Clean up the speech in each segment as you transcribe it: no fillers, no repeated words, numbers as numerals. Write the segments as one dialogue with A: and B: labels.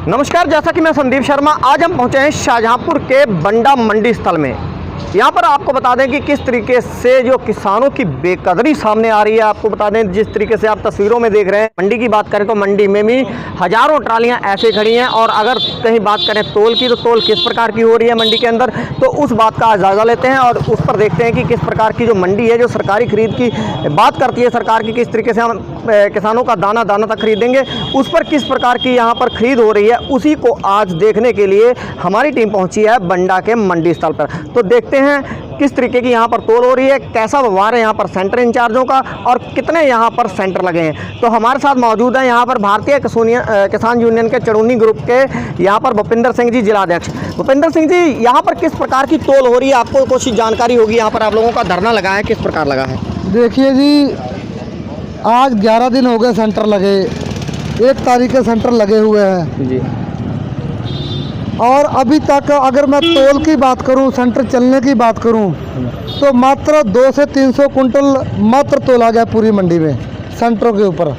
A: नमस्कार, जैसा कि मैं संदीप शर्मा, आज हम पहुंचे हैं शाहजहांपुर के बंडा मंडी स्थल में। यहाँ पर आपको बता दें कि किस तरीके से जो किसानों की बेकदरी सामने आ रही है। आपको बता दें जिस तरीके से आप तस्वीरों में देख रहे हैं। मंडी की बात करें तो मंडी में भी हज़ारों ट्रालियाँ ऐसे खड़ी हैं, और अगर कहीं बात करें तोल की, तो तोल किस प्रकार की हो रही है मंडी के अंदर, तो उस बात का जायज़ा लेते हैं और उस पर देखते हैं कि किस प्रकार की जो मंडी है, जो सरकारी खरीद की बात करती है सरकार की, किस तरीके से हम किसानों का दाना दाना तक खरीदेंगे, उस पर किस प्रकार की यहाँ पर खरीद हो रही है। उसी को आज देखने के लिए हमारी टीम पहुँची है बंडा के मंडी स्थल पर। तो देखते हैं किस तरीके की यहाँ पर तोल हो रही है, कैसा व्यवहार है यहाँ पर सेंटर इंचार्जों का, और कितने यहाँ पर सेंटर लगे हैं। तो हमारे साथ मौजूद है यहाँ पर भारतीय किसान यूनियन के चड़ूनी ग्रुप के यहाँ पर भूपिंदर सिंह जी, जिलाध्यक्ष। भूपिंदर सिंह जी, यहाँ पर किस प्रकार की तोल हो रही है, आपको कुछ जानकारी होगी। यहाँ पर आप लोगों का धरना लगा है, किस प्रकार लगा है?
B: देखिए जी, आज 11 दिन हो गए सेंटर लगे, 1 तारीख के सेंटर लगे हुए हैं
A: जी।
B: और अभी तक अगर मैं तोल की बात करूं, सेंटर चलने की बात करूं, तो मात्र 200 से 300 कुंटल मात्र तोला गया पूरी मंडी में सेंटरों के ऊपर।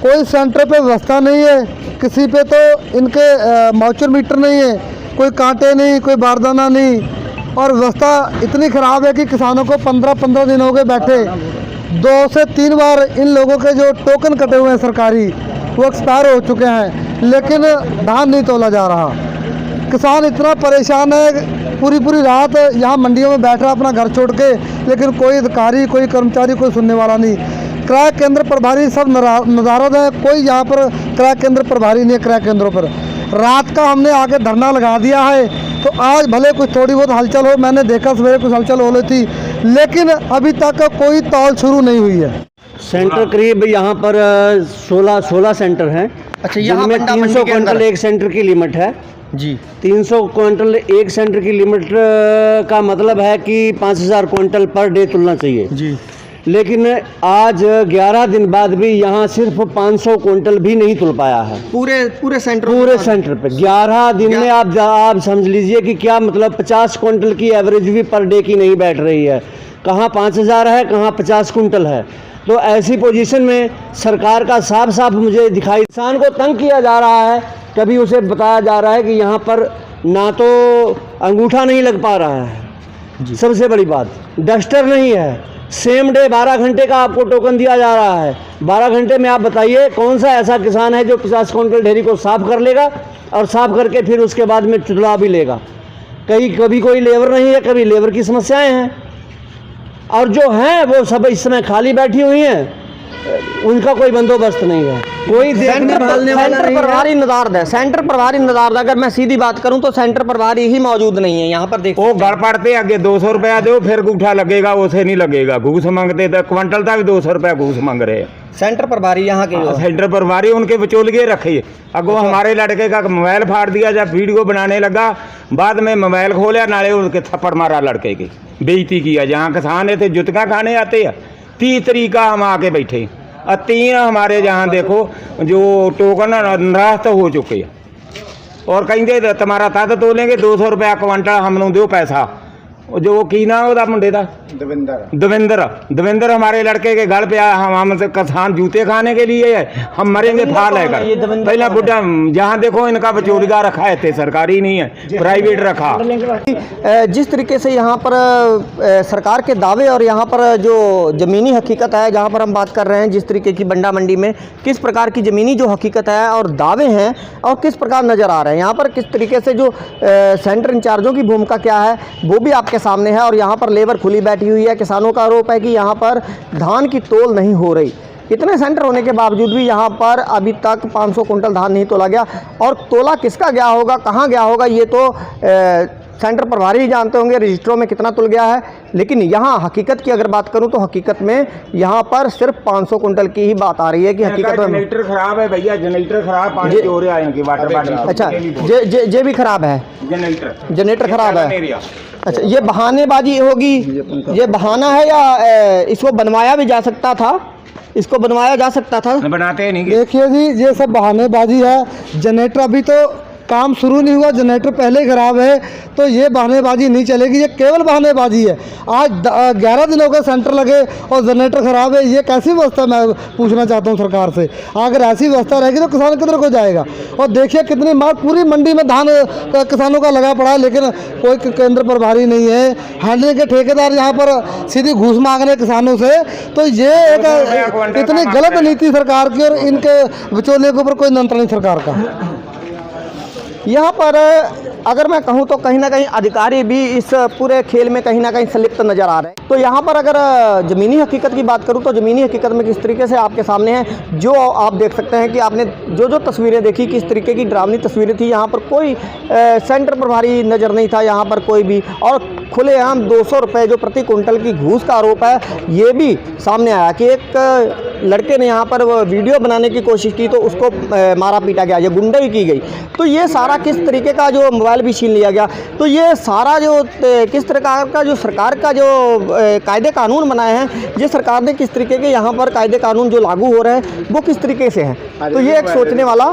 B: कोई सेंटर पे व्यवस्था नहीं है, किसी पे तो इनके माउचर मीटर नहीं है, कोई कांटे नहीं, कोई बारदाना नहीं, और व्यवस्था इतनी ख़राब है कि किसानों को 15-15 दिन हो गए बैठे। 2 से 3 बार इन लोगों के जो टोकन कटे हुए हैं सरकारी, वो एक्सपायर हो चुके हैं, लेकिन धान नहीं तोला जा रहा। किसान इतना परेशान है, पूरी रात यहाँ मंडियों में बैठ रहा अपना घर छोड़ के, लेकिन कोई अधिकारी, कोई कर्मचारी, कोई सुनने वाला नहीं। क्रय केंद्र प्रभारी सब नदारद है, कोई यहाँ पर क्रय केंद्र प्रभारी नहीं है। क्रय केंद्रों पर रात का हमने आके धरना लगा दिया है, तो आज भले कुछ थोड़ी बहुत हलचल हो, मैंने देखा सवेरे कुछ हलचल हो रही थी, लेकिन अभी तक कोई तौल शुरू नहीं हुई है।
C: सेंटर करीब यहाँ पर 16 सेंटर हैं।
A: अच्छा, यहाँ
C: जिनमें 300 क्विंटल एक सेंटर की लिमिट है
A: जी।
C: 300 क्विंटल एक सेंटर की लिमिट का मतलब है कि 5000 क्विंटल पर डे तुलना चाहिए
A: जी।
C: लेकिन आज 11 दिन बाद भी यहाँ सिर्फ 500 क्विंटल भी नहीं तुल पाया है
A: पूरे
C: सेंटर पे 11 दिन में। आप समझ लीजिए कि क्या मतलब 50 क्विंटल की एवरेज भी पर डे की नहीं बैठ रही है। कहाँ 5000 है, कहाँ 50 क्विंटल है। तो ऐसी पोजीशन में सरकार का साफ मुझे दिखाई, किसान को तंग किया जा रहा है। कभी उसे बताया जा रहा है कि यहाँ पर ना तो अंगूठा नहीं लग पा रहा है, सबसे बड़ी बात डस्टर नहीं है। सेम डे 12 घंटे का आपको टोकन दिया जा रहा है। 12 घंटे में आप बताइए कौन सा ऐसा किसान है जो 50 क्विंटल ढेरी को साफ कर लेगा और साफ करके फिर उसके बाद में चुदला भी लेगा। कभी कोई लेबर नहीं है, कभी लेबर की समस्याएं हैं, और जो हैं वो सब इस समय खाली बैठी हुई हैं, उनका कोई बंदोबस्त नहीं है। कोई
A: सेंटर प्रभारी नदारद है, सेंटर प्रभारी नदारद। अगर मैं सीधी बात करूं तो सेंटर प्रभारी ही मौजूद नहीं है यहाँ पर। देखो
D: वो गड़ पड़ते आगे 200 रुपया दो, फिर गूठा लगेगा, उसे नहीं लगेगा। घूस मांगते थे, क्विंटल का भी 200 रुपया घूस मांग रहे हैं।
A: सेंटर प्रभारी यहाँ के
D: सेंटर प्रभारी उनके विचोलिए रखे। अगो हमारे लड़के का मोबाइल फाड़ दिया, जब वीडियो बनाने लगा, बाद में मोबाइल खोला, नाले उसके थप्पड़ मारा, लड़के की बेइज्जती किया। जहाँ किसान थे जुतका खाने आते हैं, 30 तरीका हम आके बैठे, और 3 हमारे जहाँ देखो जो टोकन निरास्त हो चुके हैं, और कहेंगे तुम्हारा तद तोलेंगे 200 रुपया क्विंटल, हम लोग दो पैसा। जो की ना होता मुंडे का दविंदर हमारे लड़के के घर पे आया। हम किसान जूते खाने के लिए है, हम मरेंगे फाल है कर। पहला बुढ़ा जहाँ देखो इनका बचौलिया रखा है, सरकारी नहीं है, प्राइवेट रखा।
A: जिस तरीके से यहाँ पर सरकार के दावे और यहाँ पर जो ज़मीनी हकीकत है, जहाँ पर हम बात कर रहे हैं, जिस तरीके की बंडा मंडी में किस प्रकार की ज़मीनी जो हकीकत है और दावे हैं, और किस प्रकार नज़र आ रहे हैं यहाँ पर, किस तरीके से जो सेंटर इंचार्जों की भूमिका क्या है वो भी आपके सामने है। और यहाँ पर लेबर खुली बैठी हुई है। किसानों का आरोप है कि यहाँ पर धान की तोल नहीं हो रही। इतने सेंटर होने के बावजूद भी यहाँ पर अभी तक 500 कुंटल धान नहीं तोला गया, और तोला किसका गया होगा, कहाँ गया होगा, ये तो सेंटर प्रभारी ही जानते होंगे रजिस्टरों में कितना तुल गया है। लेकिन यहाँ हकीकत की अगर बात करूँ तो हकीकत में यहाँ पर सिर्फ 500 कुंटल की ही बात आ रही है कि हकीकत में
D: जनरेटर खराब है भैया, जनरेटर खराब, पानी चोर है इनकी वाटर बॉडी।
A: अच्छा, जे भी खराब है, जनरेटर खराब है। अच्छा, ये बहानेबाजी होगी, ये बहाना है या इसको बनवाया भी जा सकता था? इसको बनवाया जा सकता था,
D: बनाते नहीं।
B: देखिए जी, ये सब बहानेबाजी है। जनरेटर अभी तो काम शुरू नहीं हुआ, जनरेटर पहले ही ख़राब है, तो ये बहानेबाजी नहीं चलेगी, ये केवल बहानेबाजी है। आज 11 दिन हो गए सेंटर लगे और जनरेटर ख़राब है, ये कैसी व्यवस्था, मैं पूछना चाहता हूँ सरकार से। अगर ऐसी व्यवस्था रहेगी तो किसान किधर को जाएगा। और देखिए कितनी मार, पूरी मंडी में धान किसानों का लगा पड़ा है, लेकिन कोई केंद्र प्रभारी नहीं है। हैंडलिंग के ठेकेदार यहाँ पर सीधी घूस मांग रहे किसानों से। तो ये एक इतनी गलत नीति सरकार की, और इनके बिचौलिए के ऊपर कोई नियंत्रण नहीं सरकार का।
A: यहाँ पर अगर मैं कहूँ तो कहीं ना कहीं अधिकारी भी इस पूरे खेल में कहीं ना कहीं संलिप्त नज़र आ रहे हैं। तो यहाँ पर अगर ज़मीनी हकीकत की बात करूँ तो ज़मीनी हकीकत में किस तरीके से आपके सामने है, जो आप देख सकते हैं कि आपने जो तस्वीरें देखी, किस तरीके की डरावनी तस्वीरें थी। यहाँ पर कोई सेंटर प्रभारी नज़र नहीं था यहाँ पर कोई भी, और खुलेआम 200 रुपये जो प्रति कुंटल की घूस का आरोप है ये भी सामने आया कि एक लड़के ने यहाँ पर वीडियो बनाने की कोशिश की तो उसको मारा पीटा गया, ये गुंडाई की गई। तो ये सारा किस तरीके का, जो मोबाइल भी छीन लिया गया, तो ये सारा जो किस प्रकार का जो सरकार का जो कायदे कानून बनाए हैं, ये सरकार ने किस तरीके के यहाँ पर कायदे कानून जो लागू हो रहे हैं वो किस तरीके से हैं, तो ये एक सोचने वाला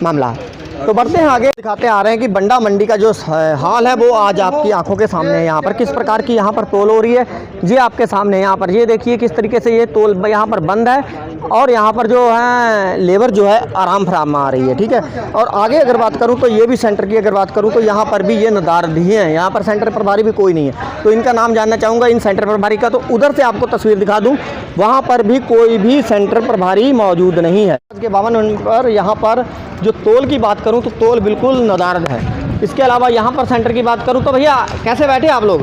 A: मामला है। तो बढ़ते हैं आगे, दिखाते आ रहे हैं कि बंडा मंडी का जो हाल है वो आज आपकी आंखों के सामने है। यहाँ पर किस प्रकार की यहाँ पर तोल हो रही है ये आपके सामने है। यहाँ पर ये देखिए किस तरीके से ये तोल यहाँ पर बंद है, और यहाँ पर जो है लेबर जो है आराम फराम में आ रही है, ठीक है। और आगे अगर बात करूँ तो ये भी सेंटर की अगर बात करूँ तो यहाँ पर भी ये नदारद ही हैं, यहाँ पर सेंटर प्रभारी भी कोई नहीं है। तो इनका नाम जानना चाहूँगा इन सेंटर प्रभारी का, तो उधर से आपको तस्वीर दिखा दूँ, वहाँ पर भी कोई भी सेंटर प्रभारी मौजूद नहीं है। आज के 52 नंबर यहाँ पर जो तोल की बात करूँ तो तोल बिल्कुल नदारद है। इसके अलावा यहाँ पर सेंटर की बात करूँ तो भैया कैसे बैठे आप लोग,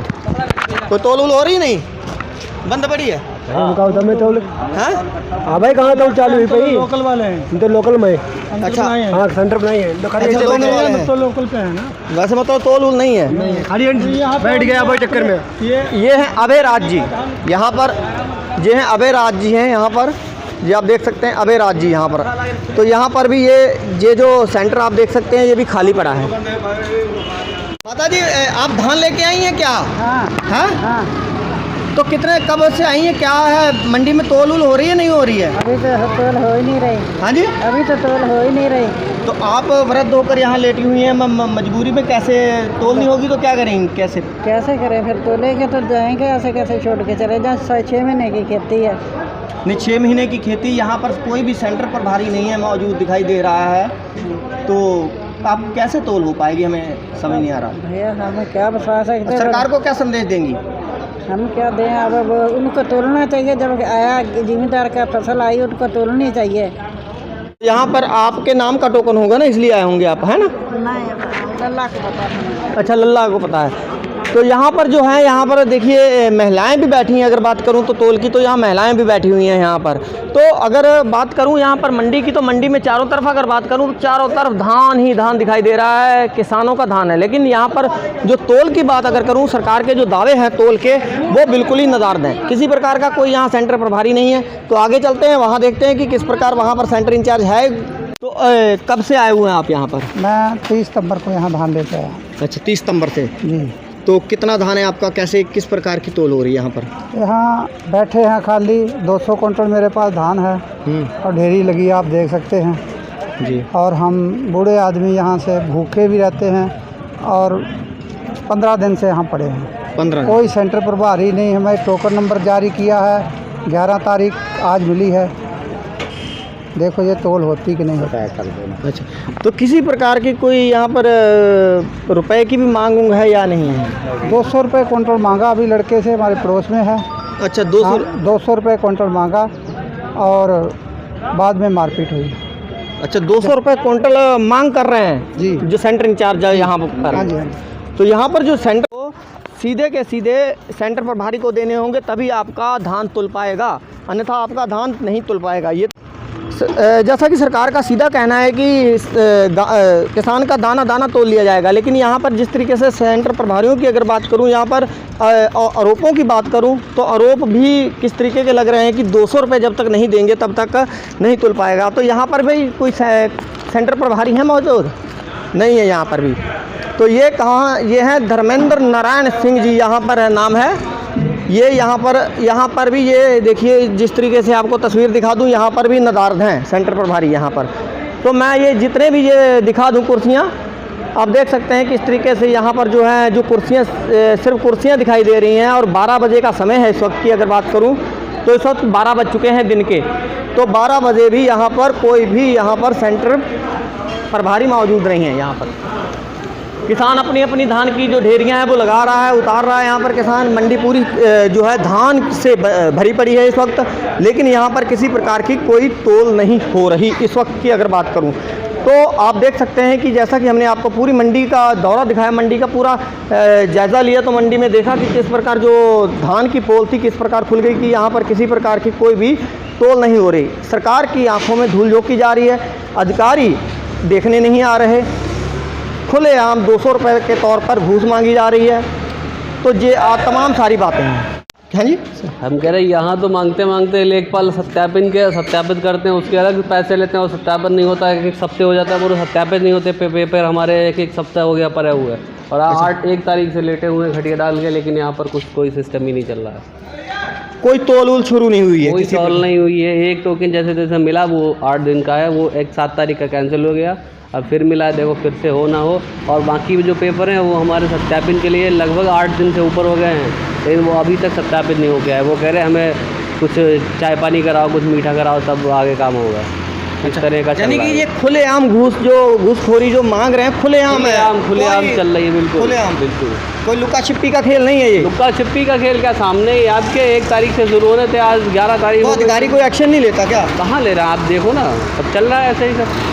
A: कोई तोल उल हो रही नहीं, बंद पड़ी है?
C: हाँ भाई, कहाँ तोल चालू हुई भाई? लोकल वाले हैं तो लोकल में।
A: अच्छा
C: हाँ, सेंटर पे नहीं है
B: तो लोकल पे है ना,
A: वैसे मतलब तोल उल नहीं है।
C: बैठ गया भाई चक्कर में।
A: ये हैं अभय राज जी, यहाँ पर ये हैं अभय राज जी हैं यहाँ पर, ये आप देख सकते हैं अभय राज जी यहाँ पर। तो यहाँ पर भी ये जो सेंटर आप देख सकते हैं ये भी खाली पड़ा है। माता जी आप धान लेके आई हैं क्या? हाँ हाँ। तो कितने कब से आई हैं, क्या है मंडी में तोल उल हो रही है नहीं हो रही है?
E: अभी तो तोल हो ही नहीं रही।
A: हाँ जी,
E: अभी तो तोल हो ही नहीं रही।
A: तो आप वृद्ध होकर यहाँ लेटी हुई हैं, मजबूरी में कैसे तोल नहीं होगी तो क्या करेंगे, कैसे
E: करें फिर? तोलेंगे तो जाएंगे, ऐसे कैसे छोड़ के चले जाएं? 6 महीने की खेती है।
A: नहीं, 6 महीने की खेती, यहाँ पर कोई भी सेंटर पर भारी नहीं है मौजूद दिखाई दे रहा है, तो आप कैसे तोल हो पाएगी, हमें समझ नहीं आ रहा।
E: भैया हमें क्या बता सकते हैं?
A: सरकार को क्या संदेश देंगी?
E: हम क्या दें, अब उनको तोलना चाहिए, जब आया जिम्मेदार का फसल आई उनको तोलनी चाहिए।
A: यहाँ पर आपके नाम का टोकन होगा ना, इसलिए आए होंगे आप, है ना?
E: नहीं, लल्ला को पता है।
A: अच्छा, लल्ला को पता है। तो यहाँ पर जो है, यहाँ पर देखिए महिलाएं भी बैठी हैं। अगर बात करूँ तो तोल की, तो यहाँ महिलाएं भी बैठी हुई हैं यहाँ पर। तो अगर बात करूँ यहाँ पर मंडी की, तो मंडी में चारों तरफ अगर बात करूँ तो चारों तरफ धान ही धान दिखाई दे रहा है, किसानों का धान है। लेकिन यहाँ पर जो तोल की बात अगर करूँ, सरकार के जो दावे हैं तोल के, वो बिल्कुल ही नदारद हैं। किसी प्रकार का कोई यहाँ सेंटर प्रभारी नहीं है। तो आगे चलते हैं, वहाँ देखते हैं कि किस प्रकार वहाँ पर सेंटर इंचार्ज है। तो कब से आए हुए हैं आप यहाँ पर?
B: मैं 30 सितंबर को यहाँ धान लेके आया।
A: अच्छा, 30 सितंबर से
B: जी।
A: तो कितना धान है आपका, कैसे किस प्रकार की तोल हो रही है यहाँ पर?
B: यहाँ बैठे हैं खाली 200 कुंटल मेरे पास धान है, और ढेरी लगी आप देख सकते हैं
A: जी।
B: और हम बूढ़े आदमी यहाँ से भूखे भी रहते हैं, और 15 दिन से यहाँ पड़े हैं।
A: 15? कोई
B: कोई सेंटर प्रभारी नहीं। हमें टोकन नंबर जारी किया है, 11 तारीख आज मिली है। देखो ये तोल होती कि नहीं होता है।
A: अच्छा, तो किसी प्रकार की कोई यहाँ पर रुपए की भी मांग है या नहीं है?
B: 200 रुपये कुंटल मांगा अभी लड़के से, हमारे पड़ोस में है।
A: अच्छा,
B: 200 रुपये कुंटल मांगा, और बाद में मारपीट हुई।
A: अच्छा, 200 रुपये कुंटल मांग कर रहे हैं
B: जी,
A: जो सेंटर इंचार्ज है यहाँ पर?
B: हाँ जी, हाँ जी।
A: तो यहाँ पर जो सेंटर को सीधे के सीधे सेंटर प्रभारी को देने होंगे, तभी आपका धान तुल पाएगा, अन्यथा आपका धान नहीं तुल पाएगा। ये जैसा कि सरकार का सीधा कहना है कि किसान का दाना दाना तोल लिया जाएगा, लेकिन यहाँ पर जिस तरीके से सेंटर प्रभारियों की अगर बात करूँ, यहाँ पर आरोपों की बात करूँ तो आरोप भी किस तरीके के लग रहे हैं कि 200 रुपये जब तक नहीं देंगे तब तक नहीं तुल पाएगा। तो यहाँ पर भी कोई सेंटर प्रभारी है मौजूद? नहीं है यहाँ पर भी। तो ये कहाँ, ये है धर्मेंद्र नारायण सिंह जी यहाँ पर है, नाम है ये। यहाँ पर भी ये देखिए, जिस तरीके से आपको तस्वीर दिखा दूँ, यहाँ पर भी नदारद हैं सेंटर प्रभारी यहाँ पर। तो मैं ये जितने भी ये दिखा दूँ कुर्सियाँ, आप देख सकते हैं कि इस तरीके से यहाँ पर जो है जो कुर्सियाँ सिर्फ कुर्सियाँ दिखाई दे रही हैं और 12 बजे का समय है इस वक्त की अगर बात करूँ तो इस वक्त 12 बज चुके हैं दिन के। तो 12 बजे भी यहाँ पर कोई भी यहाँ पर सेंटर प्रभारी मौजूद नहीं है। यहाँ पर किसान अपनी अपनी धान की जो ढेरियाँ हैं वो लगा रहा है, उतार रहा है। यहाँ पर किसान मंडी पूरी जो है धान से भरी पड़ी है इस वक्त, लेकिन यहाँ पर किसी प्रकार की कोई तोल नहीं हो रही इस वक्त की अगर बात करूँ तो। आप देख सकते हैं कि जैसा कि हमने आपको पूरी मंडी का दौरा दिखाया, मंडी का पूरा जायज़ा लिया, तो मंडी में देखा कि किस प्रकार जो धान की पोल थी किस प्रकार खुल गई कि यहाँ पर किसी प्रकार की कोई भी तोल नहीं हो रही। सरकार की आंखों में धूल झोंकी जा रही है, अधिकारी देखने नहीं आ रहे, खुलेआम 200 रुपये के तौर पर घूस मांगी जा रही है। तो ये तमाम सारी बातें हैं। हाँ जी,
F: हम कह रहे हैं यहाँ तो मांगते मांगते लेखपाल सत्यापित करते हैं, उसके अलग पैसे लेते हैं और सत्यापन नहीं होता है। 1 हफ्ते हो जाता है, पूरे सत्यापित नहीं होते। पेपर हमारे 1 हफ्ता हो गया पड़े हुए और 1 तारीख से लेटे हुए खटिया डाल के, लेकिन यहाँ पर कोई सिस्टम ही नहीं चल रहा है।
A: कोई तोल शुरू नहीं हुई है,
F: कोई तोल नहीं हुई है। एक टोकन जैसे जैसे मिला वो 8 दिन का है, वो 7 तारीख का कैंसिल हो गया। अब फिर मिला है, देखो फिर से हो ना हो। और बाकी जो पेपर हैं वो हमारे सत्यापन के लिए लगभग 8 दिन से ऊपर हो गए हैं, लेकिन वो अभी तक सत्यापित नहीं हो गया है। वो कह रहे हैं हमें कुछ चाय पानी कराओ, कुछ मीठा कराओ, तब आगे काम होगा। इस तरह का
A: यानी कि ये खुलेआम घूसखोरी जो मांग रहे हैं खुलेआम
F: चल रही है। बिल्कुल
A: खुलेआम,
F: बिल्कुल।
A: कोई लुका छिपी का खेल नहीं है ये।
F: लुका छिपी का खेल क्या, सामने ही आपके 1 तारीख से शुरू होने थे, आज 11 तारीख।
A: तो अधिकारी कोई एक्शन नहीं लेता क्या?
F: कहाँ ले रहा है, आप देखो ना, सब चल रहा है ऐसे ही सब।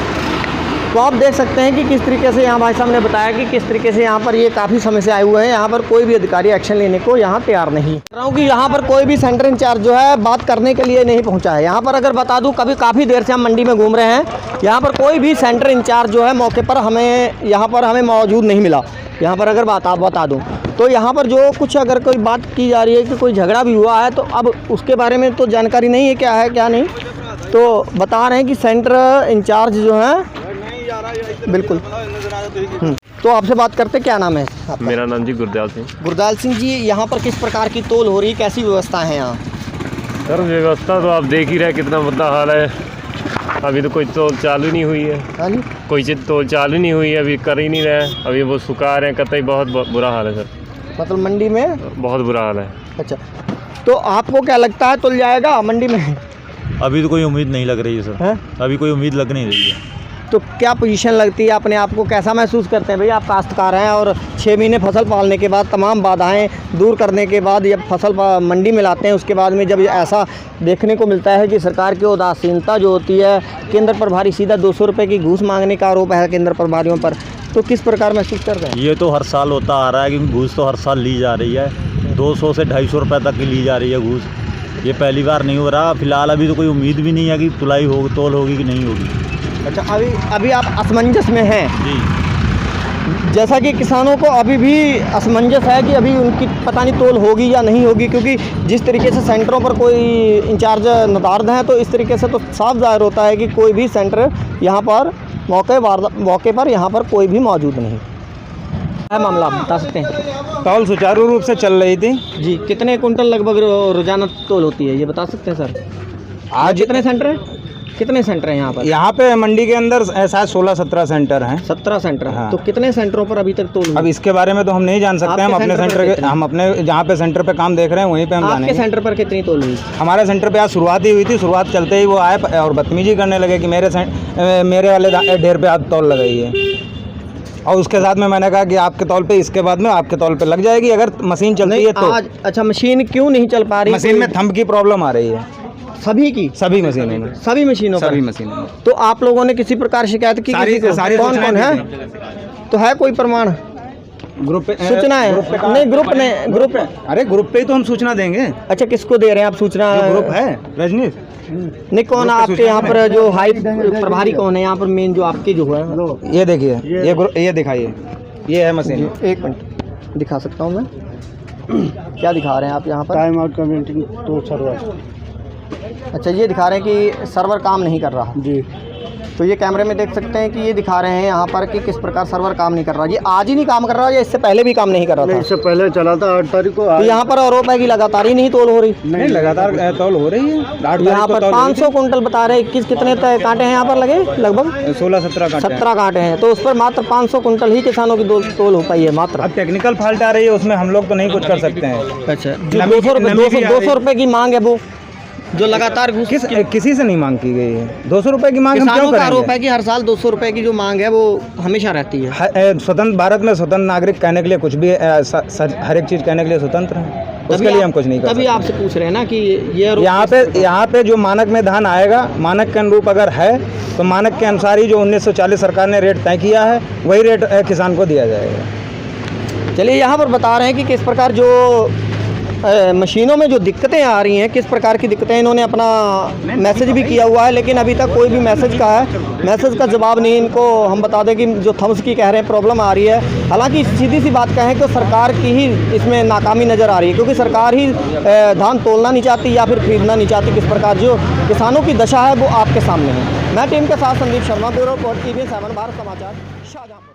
A: तो आप देख सकते हैं कि किस तरीके से यहाँ भाई साहब ने बताया कि किस तरीके से यहाँ पर ये काफ़ी समय से आए हुए हैं। यहाँ पर कोई भी अधिकारी एक्शन लेने को यहाँ तैयार नहीं। कह रहा हूँ कि यहाँ पर कोई भी सेंटर इंचार्ज जो है बात करने के लिए नहीं पहुँचा है। यहाँ पर अगर बता दूँ, काफ़ी देर से हम मंडी में घूम रहे हैं, यहाँ पर कोई भी सेंटर इंचार्ज जो है मौके पर हमें मौजूद नहीं मिला। यहाँ पर अगर आप बता दूँ तो यहाँ पर जो कुछ अगर कोई बात की जा रही है कि कोई झगड़ा भी हुआ है, तो अब उसके बारे में तो जानकारी नहीं है क्या है क्या नहीं। तो बता रहे हैं कि सेंटर इंचार्ज जो है बिल्कुल। तो आपसे बात करते, क्या नाम है आपका?
G: मेरा नाम जी गुरदाल सिंह
A: जी, यहाँ पर किस प्रकार की तोल हो रही, कैसी व्यवस्था है यहाँ?
G: सर व्यवस्था तो आप देख ही रहे कितना बुरा हाल है। अभी तो कोई तोल चालू नहीं हुई है।
A: हाँ जी,
G: कोई चीज़ तोल चालू नहीं हुई है, अभी कर ही नहीं रहे। अभी वो सुखा रहे हैं, कतई बहुत बुरा हाल है सर।
A: मतलब मंडी में
G: बहुत बुरा हाल है।
A: अच्छा, तो आपको क्या लगता है तुल जाएगा मंडी में?
H: अभी तो कोई उम्मीद नहीं लग रही है सर।
A: है?
H: अभी कोई उम्मीद लग नहीं रही है।
A: तो क्या पोजीशन लगती है, अपने आप को कैसा महसूस करते हैं? भाई आप काश्तकार हैं और 6 महीने फसल पालने के बाद तमाम बाधाएं दूर करने के बाद जब फसल मंडी में लाते हैं, उसके बाद में जब ऐसा देखने को मिलता है कि सरकार की उदासीनता जो होती है, केंद्र प्रभारी सीधा 200 रुपये की घूस मांगने का आरोप है केंद्र प्रभारियों पर, तो किस प्रकार महसूस करते हैं?
H: ये तो हर साल होता आ रहा है कि घूस तो हर साल ली जा रही है। 200 से 250 रुपये तक की ली जा रही है घूस। ये पहली बार नहीं हो रहा। फिलहाल अभी तो कोई उम्मीद भी नहीं है कि तुलाई होगी, तोल होगी कि नहीं होगी।
A: अच्छा, अभी आप असमंजस में हैं
H: जी।
A: जैसा कि किसानों को अभी भी असमंजस है कि अभी उनकी पता नहीं तोल होगी या नहीं होगी, क्योंकि जिस तरीके से सेंटरों पर कोई इंचार्ज नदारद हैं, तो इस तरीके से तो साफ जाहिर होता है कि कोई भी सेंटर यहाँ पर मौके पर यहाँ पर कोई भी मौजूद नहीं है। मामला आप बता सकते हैं?
D: तौल सुचारू रूप से चल रही थी
A: जी। कितने कुंटल लगभग रोजाना तोल होती है, ये बता सकते हैं सर? आज कितने सेंटर हैं? कितने सेंटर हैं यहाँ पर?
D: यहाँ पे मंडी के अंदर शायद 16-17 सेंटर हैं।
A: 17 सेंटर हैं।
D: हाँ।
A: तो कितने सेंटरों पर अभी तक तोल?
D: अब इसके बारे में तो हम नहीं जान सकते। हम अपने हम अपने जहाँ पे सेंटर पे काम देख रहे हैं वहीं पे हम जानेंगे।
A: आपके सेंटर पर कितनी तोल हुई?
D: हमारे सेंटर पे आज शुरुआत ही हुई थी। शुरुआत चलते ही वो आए और बदतमीजी करने लगे कि मेरे वाले ढेर पे आप तौल लगाई है। और उसके साथ में मैंने कहा कि आपके तौल पे, इसके बाद में आपके तौल पे लग जाएगी अगर मशीन चलती है तो।
A: आज अच्छा, मशीन क्यों नहीं चल पा रही?
D: मशीन में थंब की प्रॉब्लम आ रही है।
A: सभी की?
D: सभी मशीनों में।
A: सभी मशीनों पर?
D: सभी मशीनों में।
A: तो आप लोगों ने किसी प्रकार शिकायत की?
D: सारी
A: कौन कौन है? तो है कोई प्रमाण?
D: ग्रुप पे
A: सूचना है? नहीं, ग्रुप
D: अरे ग्रुप पे ही तो हम सूचना देंगे।
A: अच्छा, किसको दे रहे हैं आप सूचना?
D: ग्रुप है रजनीश।
A: नहीं, कौन आपके यहाँ पर जो हाई प्रभारी कौन है यहाँ पर मेन जो आपके जो है?
D: ये देखिए, ये दिखाइए, ये है मशीन।
A: 1 मिनट दिखा सकता हूँ मैं। क्या दिखा रहे हैं आप यहाँ पर?
B: टाइम आउट कमेंटिंग तो सर्वर।
A: अच्छा, ये दिखा रहे हैं कि सर्वर काम नहीं कर रहा
B: जी।
A: तो ये कैमरे में देख सकते हैं कि ये दिखा रहे हैं यहाँ पर कि किस प्रकार सर्वर काम नहीं कर रहा। ये आज ही नहीं काम कर रहा या इससे पहले भी काम नहीं कर रहा था?
B: इससे पहले चला था 8 तारीख को।
A: तो यहाँ पर आरोप है कि लगातार ही नहीं तोल हो रही।
D: नहीं, लगातार तौल हो रही है।
A: यहाँ पर 500 कुंटल बता रहे हैं। कितने कांटे हैं यहाँ पर लगे? लगभग
D: 16-17
A: कांटे हैं। तो उस पर मात्र 500 कुंटल ही किसानों की तोल हो पाई है मात्र।
D: अब टेक्निकल फॉल्ट आ रही है, उसमें हम लोग तो नहीं कुछ कर सकते हैं।
A: अच्छा, जो 200 रुपये की मांग है वो जो लगातार
D: किसी से नहीं मांग की गई है। 200 रुपये की मांग हम क्यों
A: किसानों का
D: करेंगे?
A: आरोप है कि हर साल 200 रुपये की जो मांग है वो हमेशा रहती है।
D: स्वतंत्र भारत में स्वतंत्र नागरिक कहने के लिए कुछ भी हर एक चीज़ कहने के लिए स्वतंत्र है, उसके लिए हम कुछ नहीं कर सकते।
A: तभी आपसे पूछ रहे हैं ना कि ये
D: यहाँ पे जो मानक में धान आएगा, मानक के अनुरूप अगर है तो मानक के अनुसार ही जो 1940 सरकार ने रेट तय किया है वही रेट किसान को दिया जाएगा।
A: चलिए, यहाँ पर बता रहे हैं कि किस प्रकार जो मशीनों में जो दिक्कतें आ रही हैं, किस प्रकार की दिक्कतें, इन्होंने अपना मैसेज भी किया हुआ है, लेकिन अभी तक कोई भी मैसेज का जवाब नहीं। इनको हम बता दें कि जो थम्स की कह रहे हैं प्रॉब्लम आ रही है। हालांकि सीधी सी बात कहें तो सरकार की ही इसमें नाकामी नज़र आ रही है, क्योंकि सरकार ही धान तोलना नहीं चाहती या फिर खरीदना नहीं चाहती। किस प्रकार जो किसानों की दशा है वो आपके सामने है। मैं टीम के साथ Sandeep Sharma, bureau report TVN 7 Bharat समाचार, शाहजहांपुर।